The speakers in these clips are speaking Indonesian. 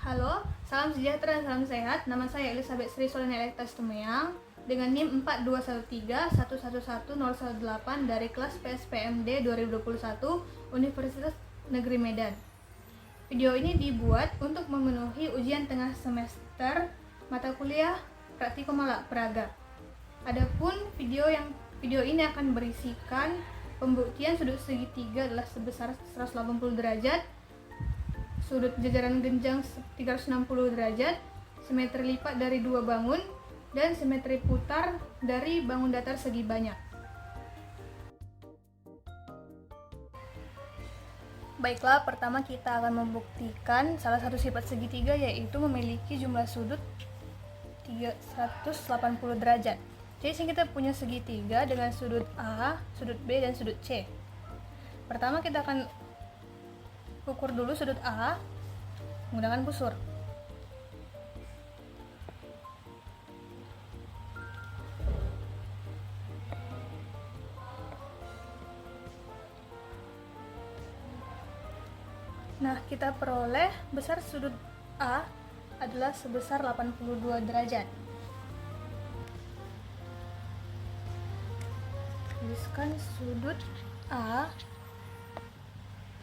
Halo, salam sejahtera dan salam sehat. Nama saya Elizabeth Sri Solena Elektas Tumeang dengan NIM 42131111018 dari kelas PSPMD 2021 Universitas Negeri Medan. Video ini dibuat untuk memenuhi ujian tengah semester mata kuliah Praktikum Alat Peraga. Adapun video ini akan berisikan pembuktian sudut segitiga adalah sebesar 180 derajat, sudut jajaran genjang 360 derajat, simetri lipat dari dua bangun, dan simetri putar dari bangun datar segi banyak. Baiklah, pertama kita akan membuktikan salah satu sifat segitiga, yaitu memiliki jumlah sudut 180 derajat. Jadi sini kita punya segitiga dengan sudut A, sudut B, dan sudut C. Pertama kita akan ukur dulu sudut A menggunakan busur. Nah, kita peroleh besar sudut A adalah sebesar 82 derajat. Tuliskan sudut A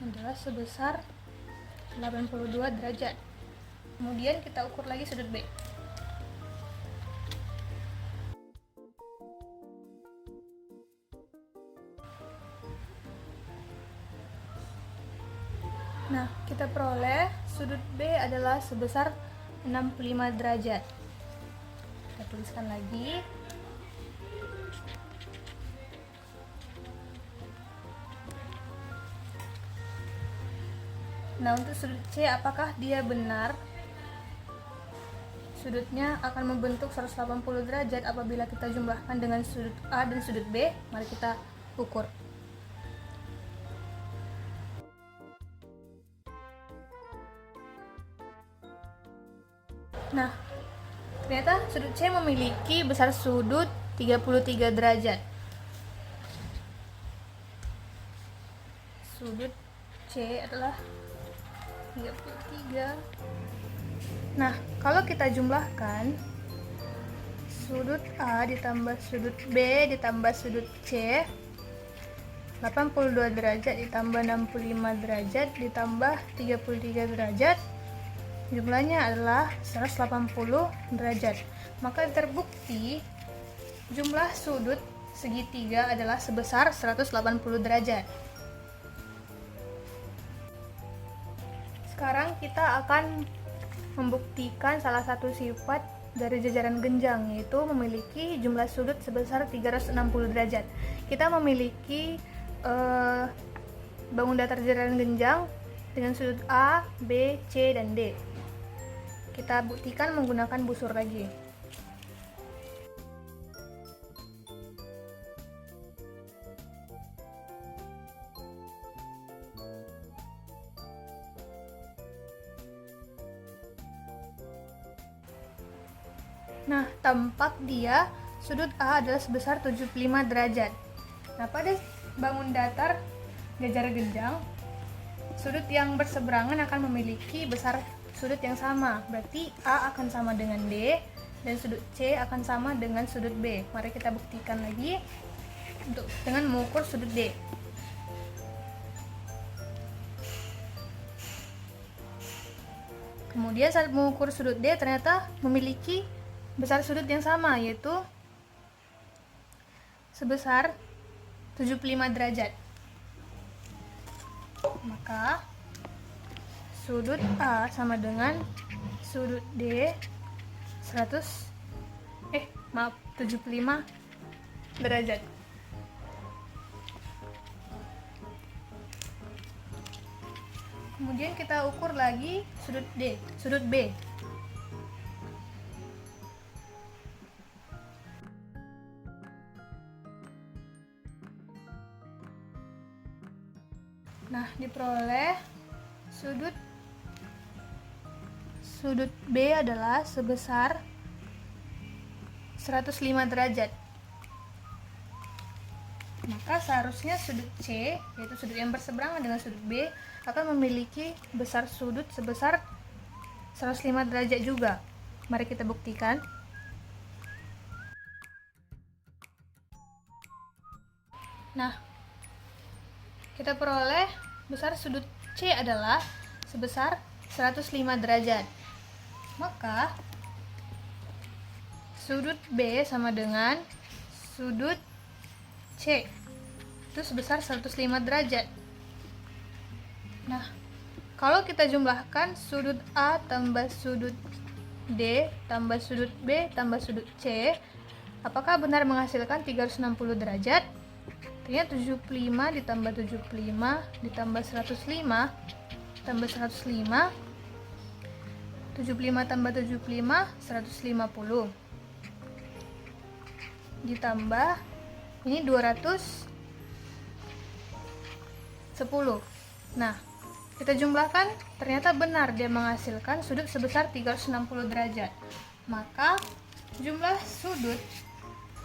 adalah sebesar 82 derajat. Kemudian kita ukur lagi sudut B. Nah, kita peroleh sudut B adalah sebesar 65 derajat. Kita tuliskan lagi. Nah, untuk sudut C, apakah dia benar? Sudutnya akan membentuk 180 derajat apabila kita jumlahkan dengan sudut A dan sudut B. Mari kita ukur. Nah, ternyata sudut C memiliki besar sudut 33 derajat. Sudut C adalah 33. Nah, kalau kita jumlahkan sudut A ditambah sudut B ditambah sudut C, 82 derajat ditambah 65 derajat ditambah 33 derajat, jumlahnya adalah 180 derajat. Maka terbukti jumlah sudut segitiga adalah sebesar 180 derajat. Sekarang kita akan membuktikan salah satu sifat dari jajaran genjang, yaitu memiliki jumlah sudut sebesar 360 derajat. Kita memiliki bangun datar jajaran genjang dengan sudut A, B, C, dan D. Kita buktikan menggunakan busur lagi. Nah, tampak dia sudut A adalah sebesar 75 derajat. Nah, pada bangun datar jajar genjang, sudut yang berseberangan akan memiliki besar sudut yang sama. Berarti A akan sama dengan D dan sudut C akan sama dengan sudut B. Mari kita buktikan lagi dengan mengukur sudut D. Kemudian saat mengukur sudut D ternyata memiliki besar sudut yang sama, yaitu sebesar 75 derajat. Maka sudut A sama dengan sudut D 75 derajat. Kemudian kita ukur lagi sudut B. Nah, diperoleh sudut B adalah sebesar 105 derajat. Maka seharusnya sudut C, yaitu sudut yang berseberangan dengan sudut B, akan memiliki besar sudut sebesar 105 derajat juga. Mari kita buktikan. Nah, kita peroleh besar sudut C adalah sebesar 105 derajat. Maka sudut B sama dengan sudut C itu sebesar 105 derajat. Nah, kalau kita jumlahkan sudut A tambah sudut D tambah sudut B tambah sudut C, apakah benar menghasilkan 360 derajat? Artinya 75 ditambah 75 ditambah 105 tambah 105, 75 tambah 75 150 ditambah ini 210. Nah, kita jumlahkan, ternyata benar dia menghasilkan sudut sebesar 360 derajat. Maka jumlah sudut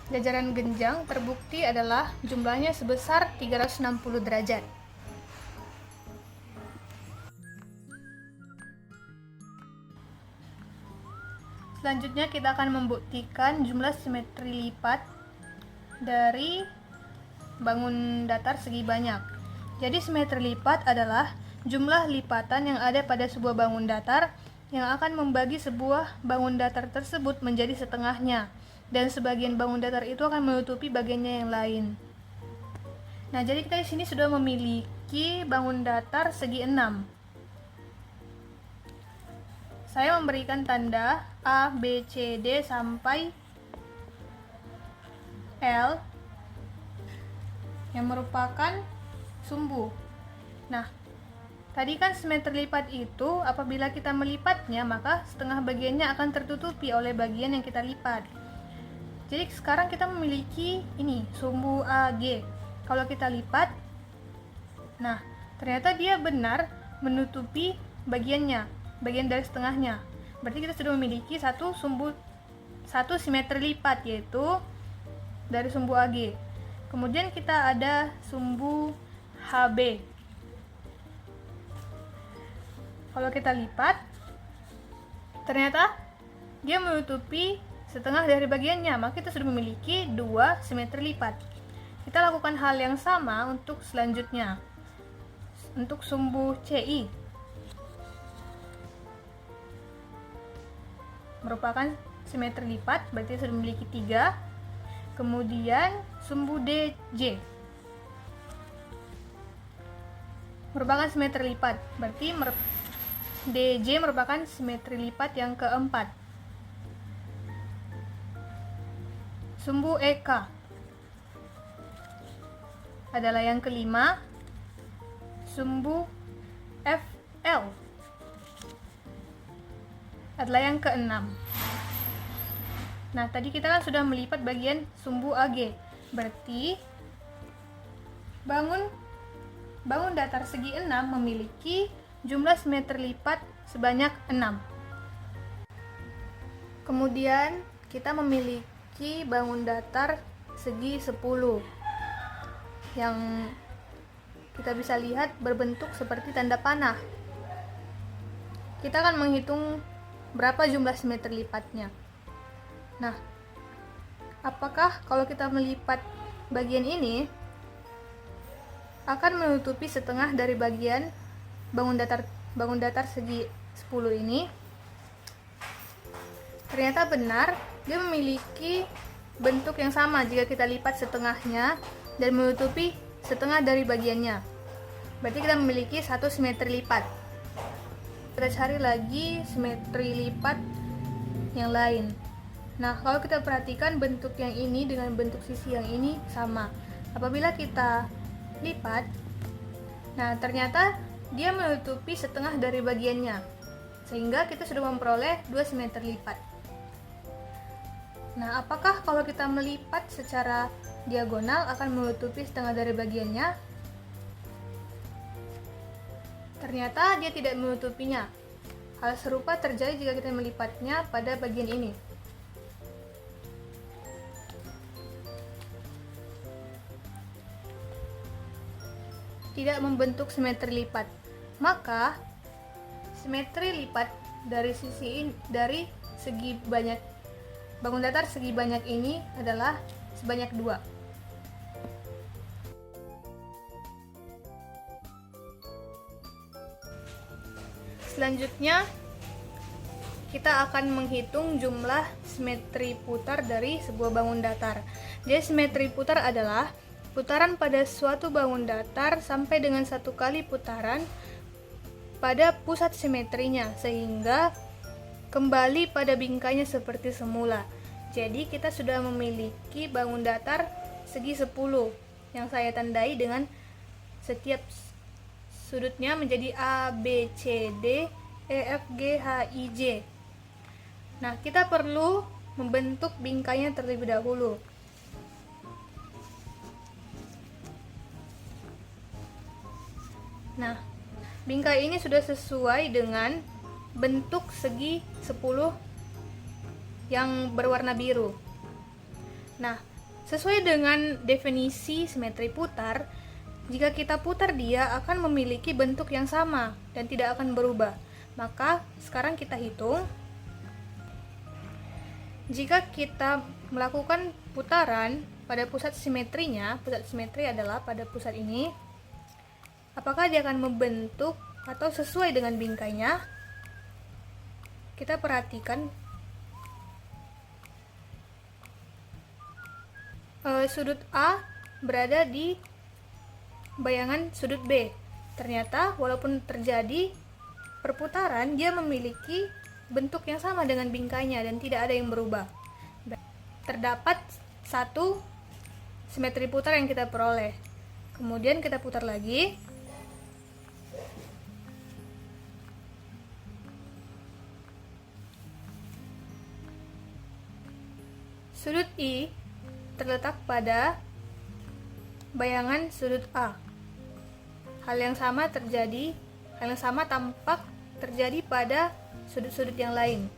jajaran genjang terbukti adalah jumlahnya sebesar 360 derajat. Selanjutnya kita akan membuktikan jumlah simetri lipat dari bangun datar segi banyak. Jadi simetri lipat adalah jumlah lipatan yang ada pada sebuah bangun datar yang akan membagi sebuah bangun datar tersebut menjadi setengahnya, dan sebagian bangun datar itu akan menutupi bagiannya yang lain. Nah, jadi kita di sini sudah memiliki bangun datar segi 6. Saya memberikan tanda A, B, C, D sampai L yang merupakan sumbu. Nah, tadi kan simetri lipat itu apabila kita melipatnya, maka setengah bagiannya akan tertutupi oleh bagian yang kita lipat. Jadi sekarang kita memiliki ini, sumbu AG. Kalau kita lipat, nah ternyata dia benar menutupi bagiannya, bagian dari setengahnya. Berarti kita sudah memiliki satu simetri lipat, yaitu dari sumbu AG. Kemudian kita ada sumbu HB. Kalau kita lipat, ternyata dia menutupi setengah dari bagiannya, maka kita sudah memiliki dua simetri lipat. Kita lakukan hal yang sama untuk selanjutnya. Untuk sumbu CI merupakan simetri lipat, berarti sudah memiliki 3. Kemudian sumbu DJ merupakan simetri lipat, berarti DJ merupakan simetri lipat yang keempat. Sumbu EK adalah yang kelima. Sumbu FL adalah yang keenam. Nah, tadi kita kan sudah melipat bagian sumbu AG. Berarti bangun datar segi 6 memiliki jumlah simetri lipat sebanyak 6. Kemudian kita memiliki bangun datar segi 10 yang kita bisa lihat berbentuk seperti tanda panah. Kita akan menghitung berapa jumlah simetri lipatnya. Nah, apakah kalau kita melipat bagian ini akan menutupi setengah dari bagian bangun datar segi 10 ini? Ternyata benar, dia memiliki bentuk yang sama jika kita lipat setengahnya dan menutupi setengah dari bagiannya. Berarti kita memiliki satu simetri lipat. Kita cari lagi simetri lipat yang lain. Nah, kalau kita perhatikan bentuk yang ini dengan bentuk sisi yang ini sama. Apabila kita lipat, nah ternyata dia menutupi setengah dari bagiannya, sehingga kita sudah memperoleh 2 simetri lipat. Nah, apakah kalau kita melipat secara diagonal akan menutupi setengah dari bagiannya? Ternyata dia tidak menutupinya. Hal serupa terjadi jika kita melipatnya pada bagian ini. Tidak membentuk simetri lipat. Maka simetri lipat dari segi banyak bangun datar segi banyak ini adalah sebanyak 2. Selanjutnya kita akan menghitung jumlah simetri putar dari sebuah bangun datar. Jadi simetri putar adalah putaran pada suatu bangun datar sampai dengan 1 kali putaran pada pusat simetrinya sehingga kembali pada bingkainya seperti semula. Jadi kita sudah memiliki bangun datar segi 10 yang saya tandai dengan setiap sudutnya menjadi A, B, C, D, E, F, G, H, I, J. Nah, kita perlu membentuk bingkainya terlebih dahulu. Nah, bingkai ini sudah sesuai dengan bentuk segi 10 yang berwarna biru. Nah, sesuai dengan definisi simetri putar, jika kita putar dia akan memiliki bentuk yang sama dan tidak akan berubah. Maka sekarang kita hitung. Jika kita melakukan putaran pada pusat simetrinya, pusat simetri adalah pada pusat ini, apakah dia akan membentuk atau sesuai dengan bingkainya? Kita perhatikan sudut A berada di bayangan sudut B. Ternyata walaupun terjadi perputaran, dia memiliki bentuk yang sama dengan bingkainya dan tidak ada yang berubah. Terdapat 1 simetri putar yang kita peroleh. Kemudian kita putar lagi. Sudut I terletak pada bayangan sudut A. Hal yang sama tampak terjadi pada sudut-sudut yang lain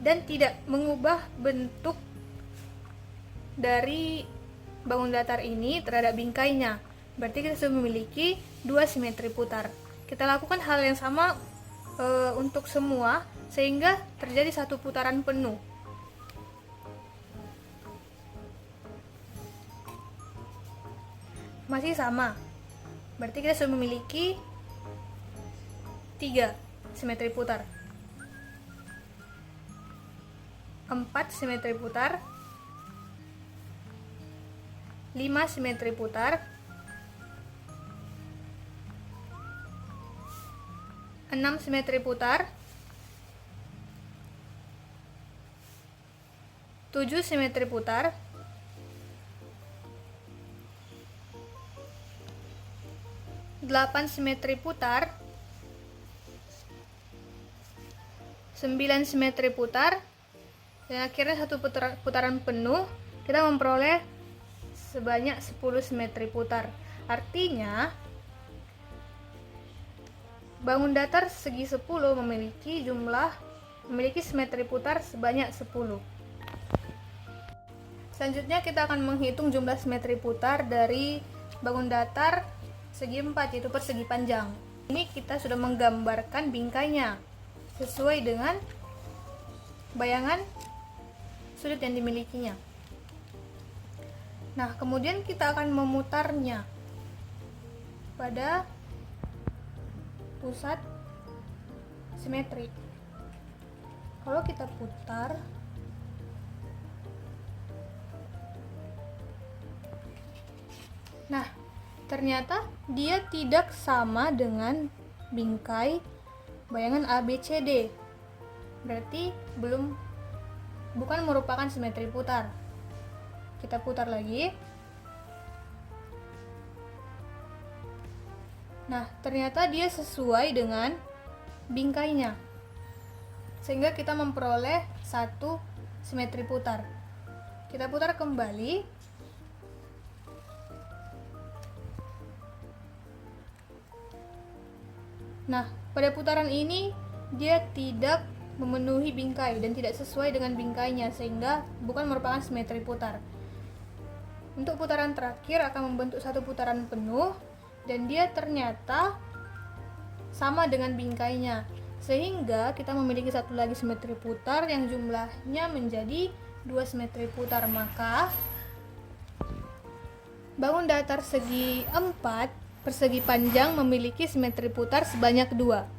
dan tidak mengubah bentuk dari bangun datar ini terhadap bingkainya. Berarti kita sudah memiliki 2 simetri putar. Kita lakukan hal yang sama untuk semua sehingga terjadi 1 putaran penuh. Masih sama. Berarti kita sudah memiliki 3 simetri putar, 4 simetri putar, 5 simetri putar, 6 simetri putar, 7 simetri putar, 8 simetri putar, 9 simetri putar, dan akhirnya 1 putaran penuh. Kita memperoleh sebanyak 10 simetri putar. Artinya bangun datar segi 10 memiliki simetri putar sebanyak 10. Selanjutnya kita akan menghitung jumlah simetri putar dari bangun datar segi 4, yaitu persegi panjang. Ini kita sudah menggambarkan bingkainya sesuai dengan bayangan sudut yang dimilikinya. Nah, kemudian kita akan memutarnya pada pusat simetri. Kalau kita putar, nah, ternyata dia tidak sama dengan bingkai bayangan ABCD. Berarti bukan merupakan simetri putar. Kita putar lagi. Nah, ternyata dia sesuai dengan bingkainya. Sehingga kita memperoleh 1 simetri putar. Kita putar kembali. Nah, pada putaran ini dia tidak memenuhi bingkai dan tidak sesuai dengan bingkainya sehingga bukan merupakan simetri putar. Untuk putaran terakhir akan membentuk 1 putaran penuh dan dia ternyata sama dengan bingkainya. Sehingga kita memiliki satu lagi simetri putar yang jumlahnya menjadi 2 simetri putar. Maka bangun datar segi 4 persegi panjang memiliki simetri putar sebanyak 2.